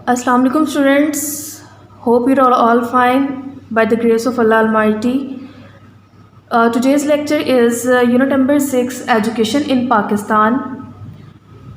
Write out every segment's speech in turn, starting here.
Assalamu alaikum students. Hope you're all fine by the grace of Allah Almighty. Today's lecture is unit number 6, Education in Pakistan.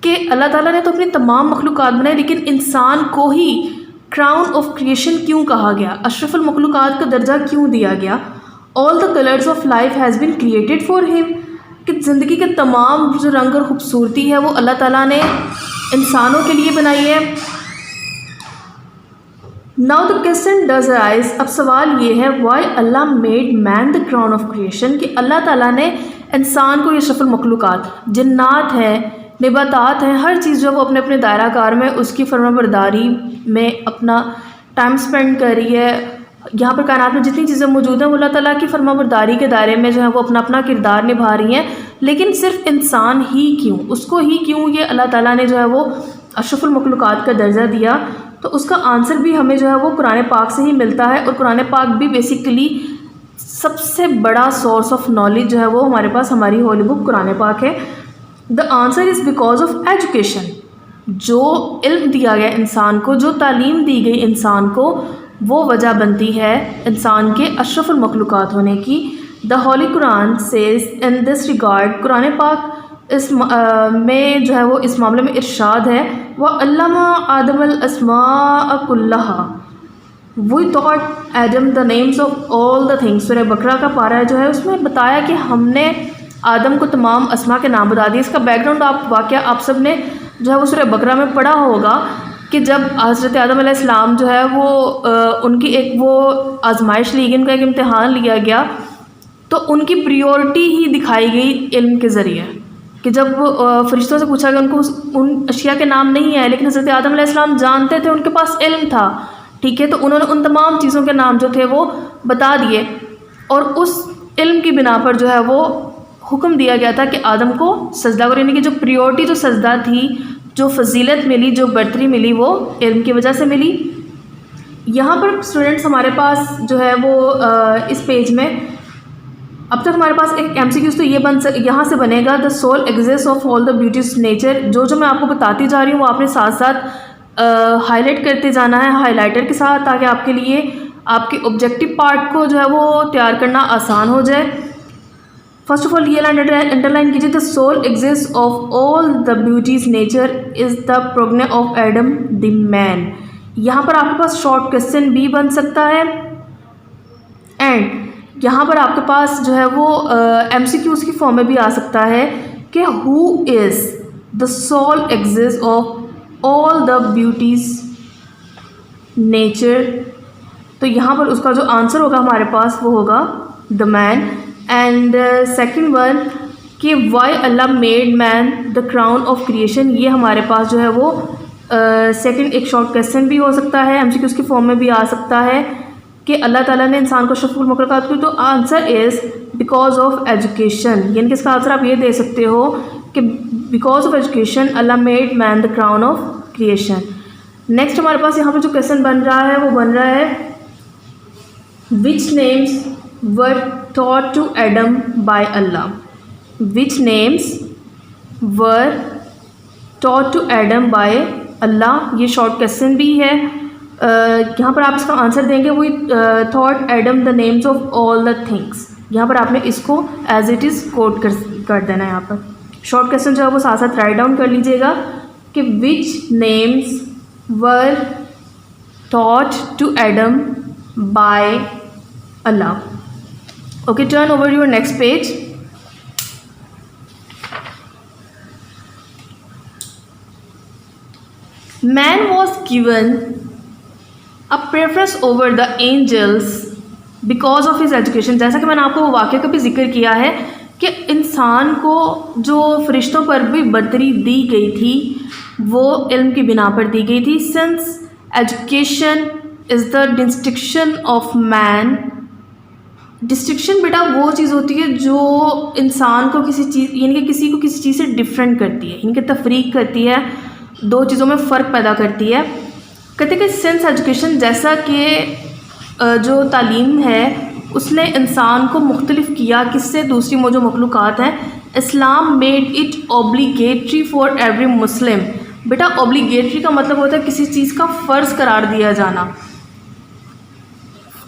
کہ اللہ تعالیٰ نے تو اپنی تمام مخلوقات بنائی، لیکن انسان کو ہی کراؤن آف کریشن کیوں کہا گیا، اشرف المخلوقات کا درجہ کیوں دیا گیا؟ All the colours of life has been created for ہم، کہ زندگی کے تمام جو رنگ اور خوبصورتی ہے وہ اللہ تعالیٰ نے انسانوں کے لیے بنائی ہے. Now the question does arise, اب سوال یہ ہے why Allah made man the crown of creation, کہ اللہ تعالیٰ نے انسان کو، یہ اشرف المخلوقات، جنات ہیں، نباتات ہیں، ہر چیز جو وہ اپنے اپنے دائرہ کار میں اس کی فرما برداری میں اپنا ٹائم سپینڈ کر رہی ہے. یہاں پر کائنات میں جتنی چیزیں موجود ہیں وہ اللہ تعالیٰ کی فرما برداری کے دائرے میں جو ہے وہ اپنا اپنا کردار نبھا رہی ہیں، لیکن صرف انسان ہی کیوں، اس کو ہی کیوں یہ اللہ تعالیٰ نے جو ہے وہ اشرف المخلوقات کا درجہ دیا؟ تو اس کا آنسر بھی ہمیں جو ہے وہ قرآن پاک سے ہی ملتا ہے، اور قرآن پاک بھی بیسیکلی سب سے بڑا سورس آف نالج جو ہے وہ ہمارے پاس ہماری ہولی بک قرآن پاک ہے. The answer is because of education, جو علم دیا گیا انسان کو، جو تعلیم دی گئی انسان کو، وہ وجہ بنتی ہے انسان کے اشرف المخلوقات ہونے کی. دا ہولی قرآن سیز ان دس ریگارڈ، قرآن پاک اس میں جو ہے وہ اس معاملے میں ارشاد ہے، وَعَلَّمَ آدَمَ الْأَسْمَاءَ كُلَّهَا، we taught Adam the names of all the things. سورہ بقرہ کا پارہ جو ہے اس میں بتایا کہ ہم نے آدم کو تمام اسماء کے نام بتا دیے. اس کا بیک گراؤنڈ واقعہ آپ سب نے جو ہے وہ سورہ بقرہ میں پڑھا ہوگا کہ جب حضرت آدم علیہ السلام جو ہے وہ ان کی ایک وہ آزمائش لی گئی، ان کا ایک امتحان لیا گیا، تو ان کی پریورٹی ہی دکھائی گئی علم کے ذریعے، کہ جب فرشتوں سے پوچھا گیا، ان کو ان اشیاء کے نام نہیں آئے، لیکن حضرت آدم علیہ السلام جانتے تھے، ان کے پاس علم تھا، ٹھیک ہے، تو انہوں نے ان تمام چیزوں کے نام جو تھے وہ بتا دیے، اور اس علم کی بنا پر جو ہے وہ حکم دیا گیا تھا کہ آدم کو سجدہ کرو، یعنی کہ جو پریورٹی، جو سجدہ تھی، جو فضیلت ملی، جو برتری ملی، وہ علم کی وجہ سے ملی. یہاں پر اسٹوڈنٹس ہمارے پاس جو ہے وہ اس پیج میں اب تک ہمارے پاس ایک ایم سی کیوز تو یہ یہاں سے بنے گا، the soul exist of all the beauties nature. جو میں آپ کو بتاتی جا رہی ہوں وہ آپ نے ساتھ ساتھ ہائی لائٹ کرتے جانا ہے ہائی لائٹر کے ساتھ، تاکہ آپ کے لیے آپ کے آبجیکٹیو پارٹ کو جو ہے وہ تیار کرنا آسان ہو جائے. فرسٹ آف آل یہ لائن انڈر لائن کیجیے، the soul exist of all the beauties nature is the progeny of Adam the man. یہاں پر آپ کے پاس شارٹ کویسچن بھی بن سکتا ہے، اینڈ یہاں پر آپ کے پاس جو ہے وہ ایم سی کیوز کی فارم میں بھی آ سکتا ہے کہ who is the soul exist of all the beauties nature. تو یہاں پر اس کا جو آنسر ہوگا ہمارے پاس وہ ہوگا the man. And second one کہ why Allah made man the crown of creation, یہ ہمارے پاس جو ہے وہ سیکنڈ ایک شارٹ کویسچن بھی ہو سکتا ہے، ایم سی کیوز کی فارم میں بھی آ سکتا ہے کہ اللہ تعالیٰ نے انسان کو اشرف المخلوقات کی. تو answer is because of education, یعنی کہ اس کا آنسر آپ یہ دے سکتے ہو کہ because of education Allah made man the crown of creation. Next ہمارے پاس یہاں پہ جو کویسچن بن رہا ہے وہ بن رہا ہے which names were taught to Adam by Allah. Which names were taught to Adam by Allah, یہ شارٹ کویسچن بھی ہے. یہاں پر آپ اس کا آنسر دیں گے وہی thought Adam the names of all the things. یہاں پر آپ نے اس کو ایز اٹ از کوٹ کر دینا ہے. یہاں پر شارٹ کویسچن جو ہے وہ ساتھ ساتھ رائٹ ڈاؤن کر لیجیے گا کہ which names were taught to Adam by Allah. Okay, turn over your next page. Man was given a preference over the angels because of his education. جیسا کہ میں نے آپ کو وہ واقعہ کا بھی ذکر کیا ہے کہ انسان کو جو فرشتوں پر بھی برتری دی گئی تھی وہ علم کی بنا پر دی گئی تھی. Since education is the distinction of man. Distinction بیٹا وہ چیز ہوتی ہے جو انسان کو کسی چیز، یعنی کہ کسی کو کسی چیز سے ڈفرینٹ کرتی ہے، یعنی کہ تفریق کرتی ہے، دو چیزوں میں فرق پیدا کرتی ہے. کہتے کہ سینس ایجوکیشن، جیسا کہ جو تعلیم ہے اس نے انسان کو مختلف کیا کس سے، دوسری جو مخلوقات ہیں. Islam made it obligatory for every Muslim. بیٹا اوبلیگیٹری کا مطلب ہوتا ہے کسی چیز کا فرض قرار دیا جانا.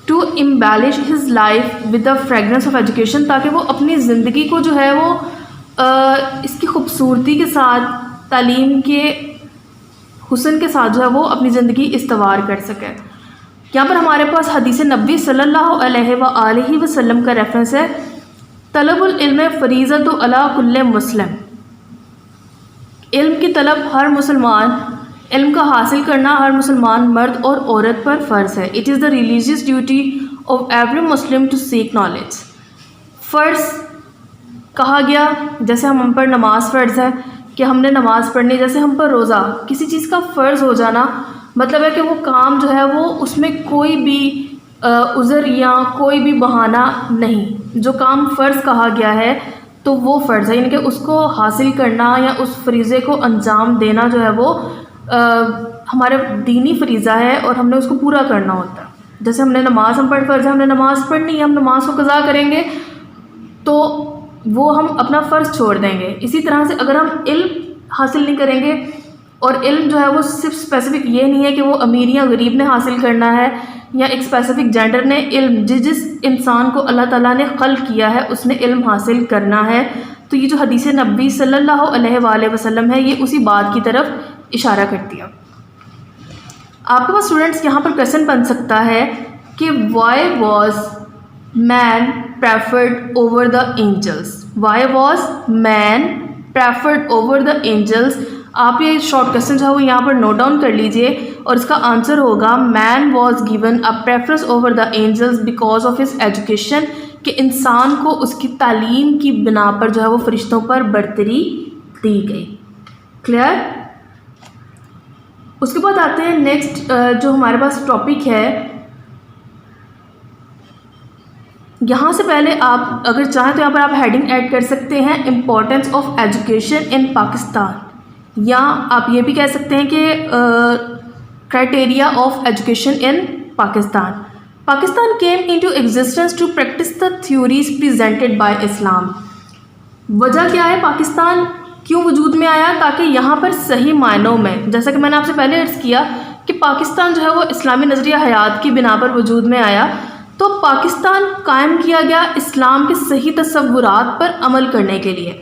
To embellish his life with the fragrance of education, تاکہ وہ اپنی زندگی کو جو ہے وہ اس کی خوبصورتی کے ساتھ، تعلیم کے حسن کے ساتھ جو ہے وہ اپنی زندگی استوار کر سکے. یہاں پر ہمارے پاس حدیث نبوی صلی اللہ علیہ وآلہ وسلم کا ریفرنس ہے. طلب العلم فریضۃ علی کل مسلم. علم کی طلب ہر مسلمان، علم کا حاصل کرنا ہر مسلمان مرد اور عورت پر فرض ہے. It is the religious duty of every Muslim to seek knowledge. فرض کہا گیا جیسے ہم پر نماز فرض ہے کہ ہم نے نماز پڑھنی، جیسے ہم پر روزہ. کسی چیز کا فرض ہو جانا مطلب ہے کہ وہ کام جو ہے وہ اس میں کوئی بھی عذر یا کوئی بھی بہانہ نہیں. جو کام فرض کہا گیا ہے تو وہ فرض ہے، یعنی کہ اس کو حاصل کرنا یا اس فریضے کو انجام دینا جو ہے وہ ہمارا دینی فریضہ ہے اور ہم نے اس کو پورا کرنا ہوتا ہے. جیسے ہم نے نماز ہم پر فرض ہے، ہم نے نماز پڑھنی ہے، ہم نماز کو قضا کریں گے تو وہ ہم اپنا فرض چھوڑ دیں گے. اسی طرح سے اگر ہم علم حاصل نہیں کریں گے، اور علم جو ہے وہ صرف اسپیسیفک یہ نہیں ہے کہ وہ امیر یا غریب نے حاصل کرنا ہے یا ایک اسپیسیفک جینڈر نے. علم جس انسان کو اللہ تعالیٰ نے خلق کیا ہے اس نے علم حاصل کرنا ہے. تو یہ جو حدیث نبوی صلی اللہ علیہ وآلہ وسلم ہے یہ اسی بات کی طرف اشارہ کرتی ہے. آپ کے پاس اسٹوڈنٹس یہاں پر کویسچن بن سکتا ہے کہ why was man preferred over the angels. Why was man preferred over the angels. آپ یہ شارٹ کویسچن جو ہے وہ یہاں پر نوٹ ڈاؤن کر لیجئے اور اس کا آنسر ہوگا man was given a preference over the angels because of his education. کہ انسان کو اس کی تعلیم کی بنا پر جو ہے وہ فرشتوں پر برتری دی گئی. کلیئر؟ اس کے بعد آتے ہیں نیکسٹ جو ہمارے پاس ٹاپک ہے. یہاں سے پہلے آپ اگر چاہیں تو یہاں پر آپ ہیڈنگ ایڈ کر سکتے ہیں importance of education in Pakistan, یا آپ یہ بھی کہہ سکتے ہیں کہ criteria of education in Pakistan. Pakistan came into existence to practice the theories presented by Islam. وجہ کیا ہے پاکستان کیوں وجود میں آیا؟ تاکہ یہاں پر صحیح معنوں میں، جیسا کہ میں نے آپ سے پہلے عرض کیا کہ پاکستان جو ہے وہ اسلامی نظریہ حیات کی بنا پر وجود میں آیا. تو پاکستان قائم کیا گیا اسلام کے صحیح تصورات پر عمل کرنے کے لیے.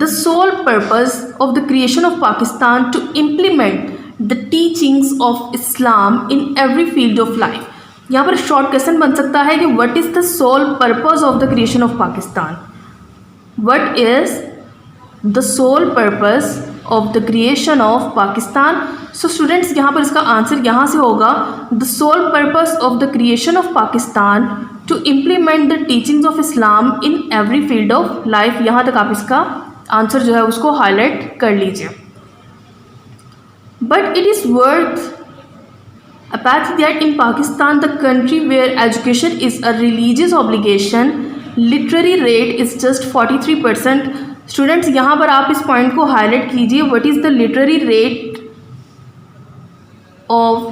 The sole purpose of the creation of Pakistan to implement the teachings of Islam in every field of life. یہاں پر شارٹ کویسچن بن سکتا ہے کہ what is the sole purpose of the creation of Pakistan? What is the sole purpose of the creation of Pakistan? So students یہاں پر اس کا answer یہاں سے ہوگا the sole purpose of the creation of Pakistan to implement the teachings of Islam in every field of life. یہاں تک آپ اس کا answer جو ہے اس کو ہائی لائٹ کر لیجیے. But it is worth apart that in Pakistan, the country where education is a religious obligation, literary rate is just 43%. Students یہاں پر آپ اس پوائنٹ کو ہائی لائٹ کیجیے. what is the literary rate of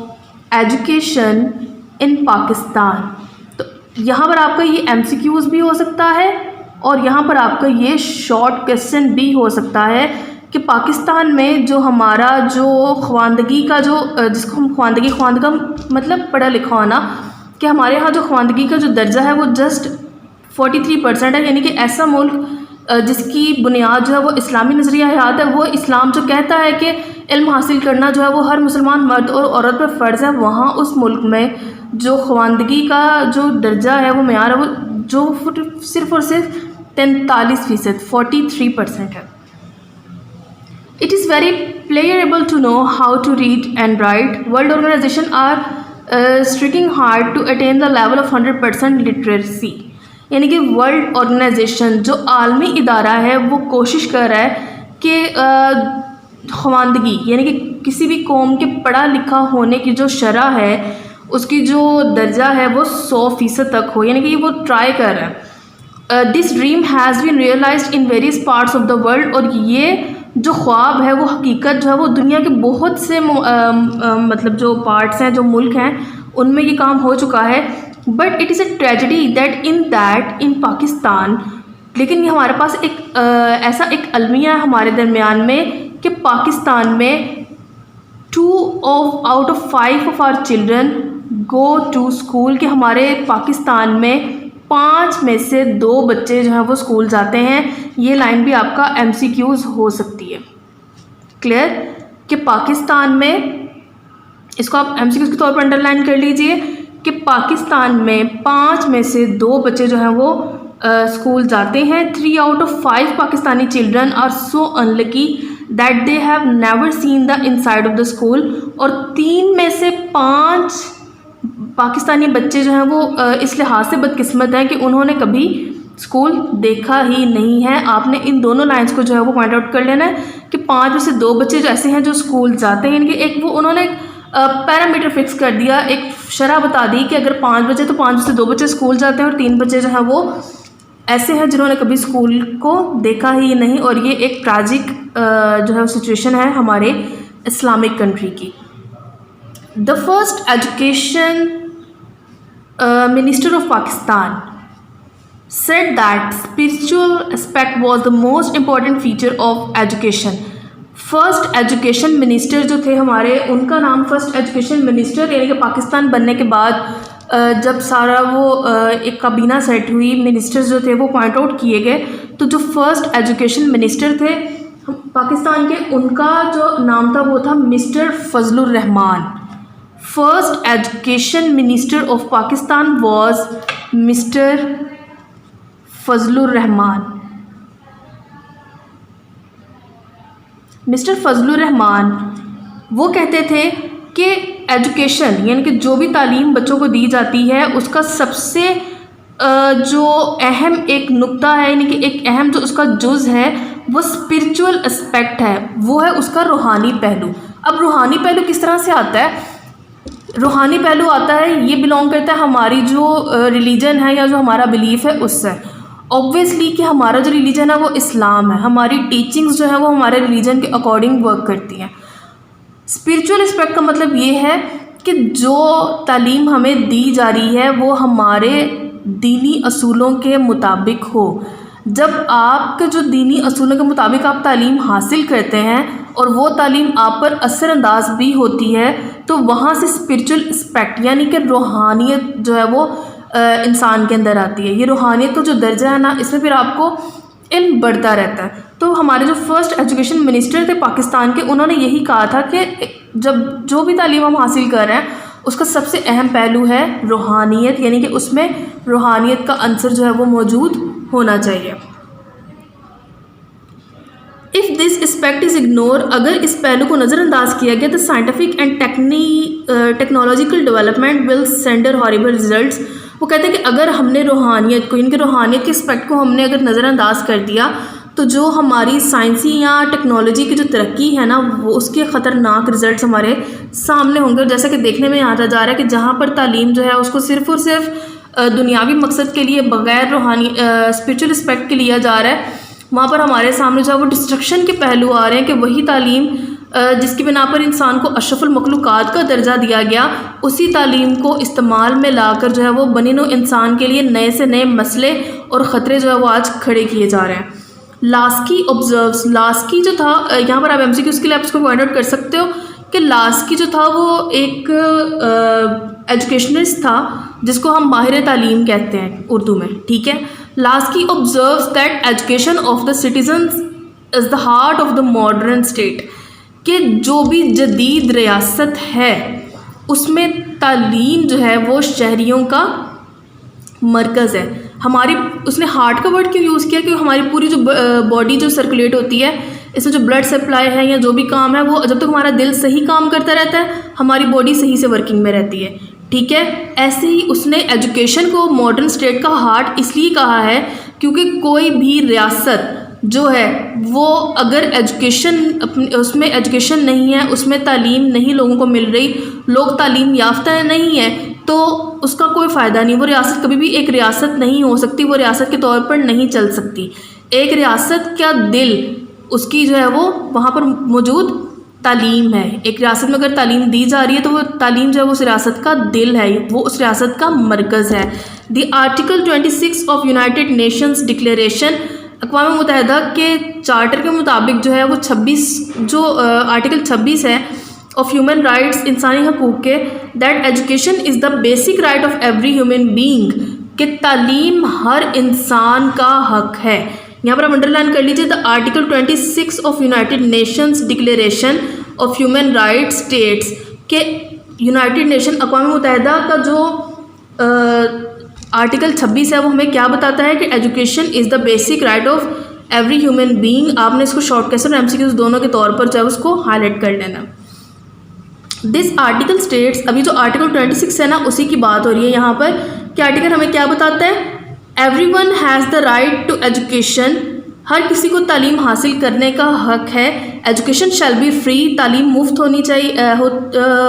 education in Pakistan? تو یہاں پر آپ کا یہ MCQs بھی ہو سکتا ہے اور یہاں پر آپ کا یہ شارٹ کویسچن بھی ہو سکتا ہے کہ پاکستان میں جو ہمارا جو خواندگی کا جو جس کو ہم خواندگی مطلب پڑھا لکھا ہونا، کہ ہمارے ہاں جو خواندگی کا جو درجہ ہے وہ جسٹ 43% ہے. یعنی کہ ایسا ملک جس کی بنیاد جو ہے وہ اسلامی نظریہ حیات ہے، وہ اسلام جو کہتا ہے کہ علم حاصل کرنا جو ہے وہ ہر مسلمان مرد اور عورت پر فرض ہے، وہاں اس ملک میں جو خواندگی کا جو درجہ ہے وہ معیار ہے وہ جو صرف اور صرف 43% 43% ہے. It is very pleasurable to know how to read and write. World organizations are striking hard to attain the level of 100% literacy. یعنی کہ ورلڈ آرگنائزیشن جو عالمی ادارہ ہے وہ کوشش کر رہا ہے کہ خواندگی یعنی کہ کسی بھی قوم کے پڑھا لکھا ہونے کی جو شرح ہے اس کی جو درجہ ہے وہ 100% تک ہو. یعنی کہ یہ وہ ٹرائی کر رہا ہے. This dream has been realised in various parts of the world. اور یہ جو خواب ہے وہ حقیقت جو ہے وہ دنیا کے بہت سے مطلب جو پارٹس ہیں جو ملک ہیں ان میں یہ کام ہو چکا ہے. But it is a tragedy that in Pakistan. لیکن یہ ہمارے پاس ایک ایسا ایک المیہ ہے ہمارے درمیان میں کہ پاکستان میں 2 out of 5 of our children go to school. کہ ہمارے پاکستان میں 5 میں سے 2 بچے جو ہیں وہ اسکول جاتے ہیں. یہ لائن بھی آپ کا MCQs ہو سکتی ہے. کلیئر کہ پاکستان میں, اس کو آپ MCQs کے طور پر انڈر لائن کر لیجئے کہ پاکستان میں 5 میں سے 2 بچے جو ہیں وہ اسکول جاتے ہیں. 3 out of 5 Pakistani children are so unlucky that they have never seen the inside of the school. اور 3 میں سے 5 پاکستانی بچے جو ہیں وہ اس لحاظ سے بدقسمت ہیں کہ انہوں نے کبھی اسکول دیکھا ہی نہیں ہے. آپ نے ان دونوں لائنس کو جو ہے وہ پوائنٹ آؤٹ کر لینا ہے کہ 5 میں سے 2 بچے جو ایسے ہیں جو اسکول جاتے ہیں, ان کے ایک وہ انہوں نے پیرامیٹر فکس کر دیا, ایک شرح بتا دی کہ اگر 5 بچے تو 5 میں سے 2 بچے اسکول جاتے ہیں, اور 3 بچے جو ہیں وہ ایسے ہیں جنہوں نے کبھی اسکول کو دیکھا ہی نہیں. اور یہ ایک ٹریجک جو ہے سچویشن ہے ہمارے اسلامک کنٹری کی. The first education minister of Pakistan said that spiritual aspect was the most important feature of education. First education minister جو تھے ہمارے, ان کا نام فرسٹ ایجوکیشن منسٹر, یعنی کہ پاکستان بننے کے بعد جب سارا وہ ایک کابینہ سیٹ ہوئی, منسٹرز جو تھے وہ پوائنٹ آؤٹ کیے گئے, تو جو فرسٹ ایجوکیشن منسٹر تھے پاکستان کے, ان کا جو نام تھا وہ تھا mister Fazlur Rahman. First education minister of Pakistan was mister Fazlur Rahman. Mister Fazlur الرحمان وہ کہتے تھے کہ ایجوکیشن یعنی کہ جو بھی تعلیم بچوں کو دی جاتی ہے اس کا سب سے جو اہم ایک نقطہ ہے, یعنی کہ ایک اہم جو اس کا جز ہے وہ اسپرچول اسپیکٹ ہے, وہ ہے اس کا روحانی پہلو. اب روحانی پہلو کس طرح سے آتا ہے؟ روحانی پہلو آتا ہے, یہ بلونگ کرتا ہے ہماری جو ریلیجن ہے یا جو ہمارا بلیف ہے اس سے. اوبویسلی کہ ہمارا جو ریلیجن ہے وہ اسلام ہے, ہماری ٹیچنگز جو ہے وہ ہمارے ریلیجن کے اکارڈنگ ورک کرتی ہیں. اسپرچول اسپیکٹ کا مطلب یہ ہے کہ جو تعلیم ہمیں دی جا رہی ہے وہ ہمارے دینی اصولوں کے مطابق ہو. جب آپ کے جو دینی اصولوں کے مطابق آپ تعلیم حاصل کرتے ہیں اور وہ تعلیم آپ پر اثر انداز بھی ہوتی ہے, تو وہاں سے اسپرچول اسپیکٹ یعنی کہ روحانیت جو ہے وہ انسان کے اندر آتی ہے. یہ روحانیت کا جو درجہ ہے نا, اس میں پھر آپ کو علم بڑھتا رہتا ہے. تو ہمارے جو فرسٹ ایجوکیشن منسٹر تھے پاکستان کے, انہوں نے یہی کہا تھا کہ جب جو بھی تعلیم ہم حاصل کر رہے ہیں اس کا سب سے اہم پہلو ہے روحانیت, یعنی کہ اس میں روحانیت کا عنصر جو ہے وہ موجود ہونا چاہیے. If this aspect is ignore, اگر اس پہلو کو نظر انداز کیا گیا, تو scientific and technological development will render horrible results. وہ کہتے ہیں کہ اگر ہم نے روحانیت کو, ان کے روحانیت کے اسپیکٹ کو ہم نے اگر نظر انداز کر دیا, تو جو ہماری سائنسی یا ٹیکنالوجی کی جو ترقی ہے نا, وہ اس کے خطرناک رزلٹس ہمارے سامنے ہوں گے. اور جیسا کہ دیکھنے میں آتا جا رہا ہے کہ جہاں پر تعلیم جو ہے اس کو صرف اور صرف دنیاوی مقصد کے لیے بغیر روحانی اسپرچول اسپیکٹ کے لیا جا رہا ہے, وہاں پر ہمارے سامنے جو ہے وہ ڈسٹرکشن کے پہلو آ رہے ہیں کہ وہی تعلیم جس کی بنا پر انسان کو اشرف المخلوقات کا درجہ دیا گیا, اسی تعلیم کو استعمال میں لا کر جو ہے وہ بنی نوع انسان کے لیے نئے سے نئے مسئلے اور خطرے جو ہے وہ آج کھڑے کیے جا رہے ہیں. لاسکی آبزروس, لاسکی جو تھا, یہاں پر آپ MCQ کے لیے آپ اس کو پوائنٹ آؤٹ کر سکتے ہو کہ لاسکی جو تھا وہ ایک ایجوکیشنسٹ تھا جس کو ہم ماہر تعلیم کہتے ہیں اردو میں, ٹھیک ہے. Laski observes that education of the citizens is the heart of the modern state, کہ جو بھی جدید ریاست ہے اس میں تعلیم جو ہے وہ شہریوں کا مرکز ہے. ہماری اس نے ہارٹ کا ورڈ کیوں یوز کیا, کہ ہماری پوری جو باڈی جو سرکولیٹ ہوتی ہے, اس میں جو بلڈ سپلائی ہے یا جو بھی کام ہے, وہ جب تک ہمارا دل صحیح کام کرتا رہتا ہے ہماری باڈی صحیح سے ورکنگ میں رہتی ہے, ٹھیک ہے. ایسے ہی اس نے ایجوکیشن کو ماڈرن اسٹیٹ کا ہارٹ اس لیے کہا ہے کیونکہ کوئی بھی ریاست جو ہے وہ اگر ایجوکیشن اس میں ایجوکیشن نہیں ہے, اس میں تعلیم نہیں لوگوں کو مل رہی, لوگ تعلیم یافتہ نہیں ہے, تو اس کا کوئی فائدہ نہیں. وہ ریاست کبھی بھی ایک ریاست نہیں ہو سکتی, وہ ریاست کے طور پر نہیں چل سکتی. ایک ریاست کا دل اس کی جو ہے وہ وہاں پر موجود تعلیم ہے. ایک ریاست میں اگر تعلیم دی جا رہی ہے تو وہ تعلیم جو ہے وہ اس ریاست کا دل ہے, وہ اس ریاست کا مرکز ہے. The article 26 of United nations declaration, اقوام متحدہ کے چارٹر کے مطابق جو ہے وہ 26 جو آرٹیکل 26 ہے آف ہیومن رائٹس, انسانی حقوق کے, that education is the basic right of every human being, کہ تعلیم ہر انسان کا حق ہے. یہاں پر آپ انڈر لائن کر لیجیے. The article 26 of United Nations Declaration of Human Rights states کہ یونائٹیڈ نیشن اقوام متحدہ کا جو آرٹیکل 26 ہے وہ ہمیں کیا بتاتا ہے کہ education is the basic right of every human being. آپ نے اس کو شارٹ کویسچن اور MCQs دونوں کے طور پر جو ہے اس کو ہائی لائٹ کر لینا. دس آرٹیکل اسٹیٹس, ابھی جو آرٹیکل 26 ہے نا اسی کی بات ہو رہی ہے یہاں پر کہ آرٹیکل ہمیں کیا بتاتا ہے. Everyone has the right to education, ہر کسی کو تعلیم حاصل کرنے کا حق ہے. ایجوکیشن شیل بی فری, تعلیم مفت ہونی چاہیے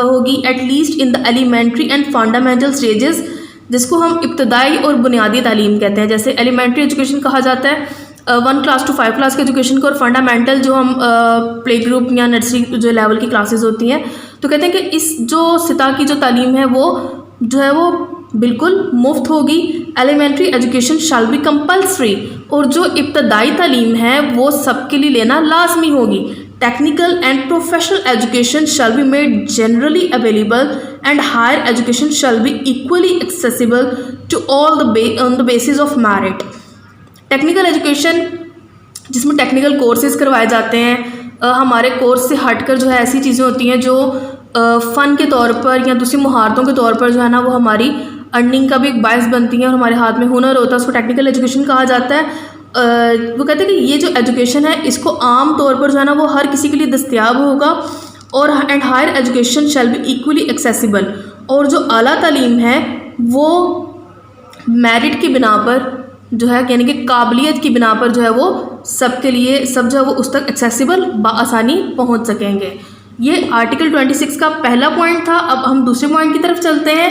ہوگی at least in the elementary and fundamental stages, جس کو ہم ابتدائی اور بنیادی تعلیم کہتے ہیں. جیسے ایلیمنٹری ایجوکیشن کہا جاتا ہے 1 کلاس ٹو 5 کلاس کی ایجوکیشن کو, اور فنڈامنٹل جو ہم پلے گروپ یا نرسری جو لیول کی کلاسز ہوتی ہیں. تو کہتے ہیں کہ اس جو سطح کی جو تعلیم ہے وہ جو ہے وہ بالکل مفت ہوگی. Elementary education shall be compulsory, اور جو ابتدائی تعلیم ہے وہ سب کے لیے لینا لازمی ہوگی. Technical and professional education shall be made generally available and higher education shall be equally accessible to all on the basis of merit. Technical education جس میں ٹیکنیکل کورسز کروائے جاتے ہیں, ہمارے کورس سے ہٹ کر جو ہے ایسی چیزیں ہوتی ہیں جو فن کے طور پر یا دوسری مہارتوں کے طور پر جو ہے نا وہ ہماری ارننگ کا بھی ایک باعث بنتی ہیں, اور ہمارے ہاتھ میں ہنر ہوتا ہے, اس کو ٹیکنیکل ایجوکیشن کہا جاتا ہے. وہ کہتے ہیں کہ یہ جو ایجوکیشن ہے اس کو عام طور پر جو ہے نا وہ ہر کسی کے لیے دستیاب ہوگا, اور and higher education shall be equally accessible, اور جو اعلیٰ تعلیم ہے وہ میرٹ کی بنا پر جو ہے یعنی کہ قابلیت کی بنا پر جو ہے وہ سب کے لیے سب جو ہے وہ اس تک ایکسیسیبل بآسانی پہنچ سکیں گے. یہ آرٹیکل 26 کا پہلا پوائنٹ تھا. اب ہم دوسرے پوائنٹ کی طرف چلتے ہیں.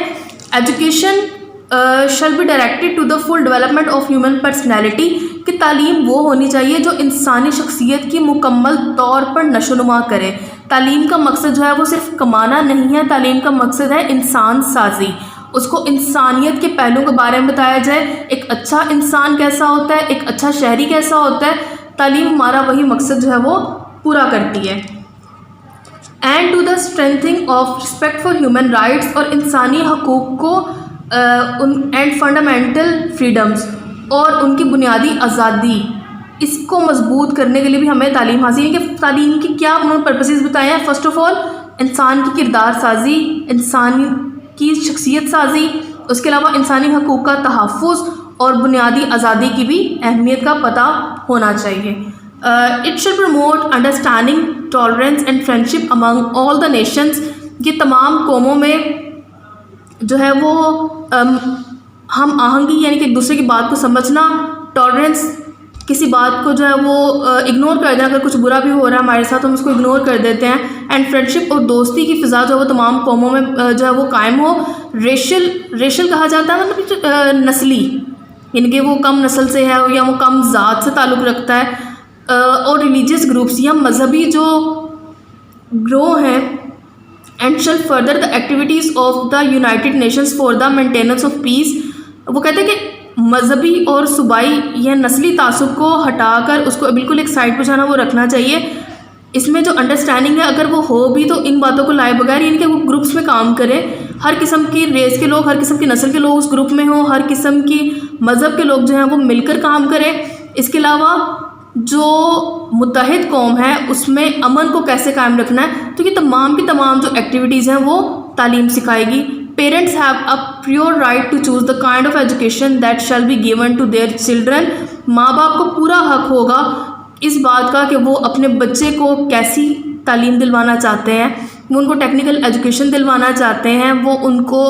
Education shall be directed to the full development of human personality, کہ تعلیم وہ ہونی چاہیے جو انسانی شخصیت کی مکمل طور پر نشو و نما کرے. تعلیم کا مقصد جو ہے وہ صرف کمانا نہیں ہے, تعلیم کا مقصد ہے انسان سازی. اس کو انسانیت کے پہلوؤں کے بارے میں بتایا جائے, ایک اچھا انسان کیسا ہوتا ہے, ایک اچھا شہری کیسا ہوتا ہے. تعلیم ہمارا وہی مقصد جو ہے وہ پورا کرتی ہے. And to the strengthening of respect for human rights, اور انسانی حقوق کو اینڈ فنڈامنٹل فریڈمس اور ان کی بنیادی آزادی, اس کو مضبوط کرنے کے لیے بھی ہمیں تعلیم حاصل ہے. کہ تعلیم کی کیا انہوں نے پرپسز بتائے ہیں. فرسٹ آف آل انسان کی کردار سازی, انسان کی شخصیت سازی, اس کے علاوہ انسانی حقوق کا تحفظ اور بنیادی آزادی کی بھی اہمیت کا پتہ ہونا چاہیے. It should promote understanding, tolerance and friendship Umang all the nations, یہ تمام قوموں میں جو ہے وہ ہم آہنگی یعنی کہ ایک دوسرے کی بات کو سمجھنا, ٹالرنس کسی بات کو جو ہے وہ اگنور کر دیں. اگر کچھ برا بھی ہو رہا ہے ہمارے ساتھ ہم اس کو اگنور کر دیتے ہیں. اینڈ فرینڈشپ اور دوستی کی فضا جو ہے وہ تمام قوموں میں جو ہے وہ قائم ہو. ریشل کہا جاتا ہے مطلب نسلی, یعنی کہ وہ کم نسل سے ہے یا وہ کم ذات سے تعلق رکھتا ہے. اور ریلیجیس گروپس یا مذہبی جو گروہ ہیں. And shall further the activities of the United nations for the maintenance of peace. وہ کہتے ہیں کہ مذہبی اور صوبائی یا نسلی تعصب کو ہٹا کر اس کو بالکل ایک سائڈ پہ جانا وہ رکھنا چاہیے. اس میں جو انڈرسٹینڈنگ ہے اگر وہ ہو بھی تو ان باتوں کو لائے بغیر, یعنی کہ وہ گروپس میں کام کرے, ہر قسم کی ریس کے لوگ, ہر قسم کی نسل کے لوگ اس گروپ میں ہوں, ہر قسم کی مذہب کے لوگ جو ہیں وہ مل کر کام کریں. اس کے علاوہ جو متحد قوم ہے اس میں امن کو کیسے قائم رکھنا ہے, تو یہ تمام کی تمام جو ایکٹیویٹیز ہیں وہ تعلیم سکھائے گی. Parents have a prior right to choose the kind of education that shall be given to their children. ماں باپ کو پورا حق ہوگا اس بات کا کہ وہ اپنے بچے کو کیسی تعلیم دلوانا چاہتے ہیں. وہ ان کو ٹیکنیکل ایجوکیشن دلوانا چاہتے ہیں, وہ ان کو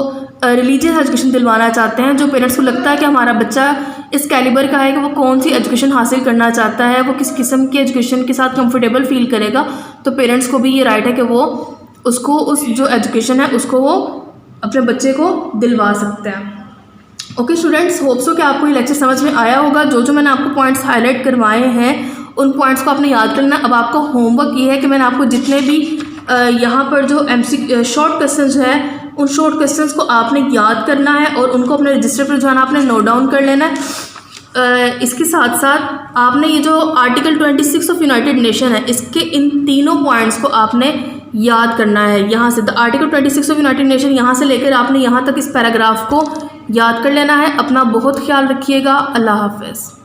ریلیجیس ایجوکیشن دلوانا چاہتے ہیں. جو پیرنٹس کو لگتا ہے کہ ہمارا بچہ اس کیلیبر کا ہے کہ وہ کون سی ایجوکیشن حاصل کرنا چاہتا ہے, وہ کس قسم کی ایجوکیشن کے ساتھ کمفرٹیبل فیل کرے گا, تو پیرنٹس کو بھی یہ رائٹ ہے کہ وہ اس کو اس جو ایجوکیشن ہے اس کو وہ اپنے بچے کو دلوا سکتے ہیں. اوکے اسٹوڈنٹس, ہوپ سو کہ آپ کو یہ لیکچر سمجھ میں آیا ہوگا. جو میں نے آپ کو پوائنٹس ہائی لائٹ کروائے ہیں ان پوائنٹس کو آپ نے یاد کرنا. اب آپ کا ہوم ورک یہ ہے کہ میں نے آپ کو جتنے بھی یہاں پر جو شارٹ کویسچنز ہیں ان شارٹ کویسچنز کو آپ نے یاد کرنا ہے اور ان کو اپنے رجسٹر پر جو ہے نا آپ نے نوٹ ڈاؤن کر لینا ہے. اس کے ساتھ ساتھ آپ نے یہ جو آرٹیکل 26 آف یونائٹیڈ نیشن ہے اس کے ان تینوں پوائنٹس کو آپ نے یاد کرنا ہے. یہاں سے آرٹیکل 26 آف یونائٹیڈ نیشن یہاں سے لے کر آپ نے یہاں تک اس پیراگراف کو یاد کر لینا ہے. اپنا بہت خیال رکھیے گا. اللہ حافظ.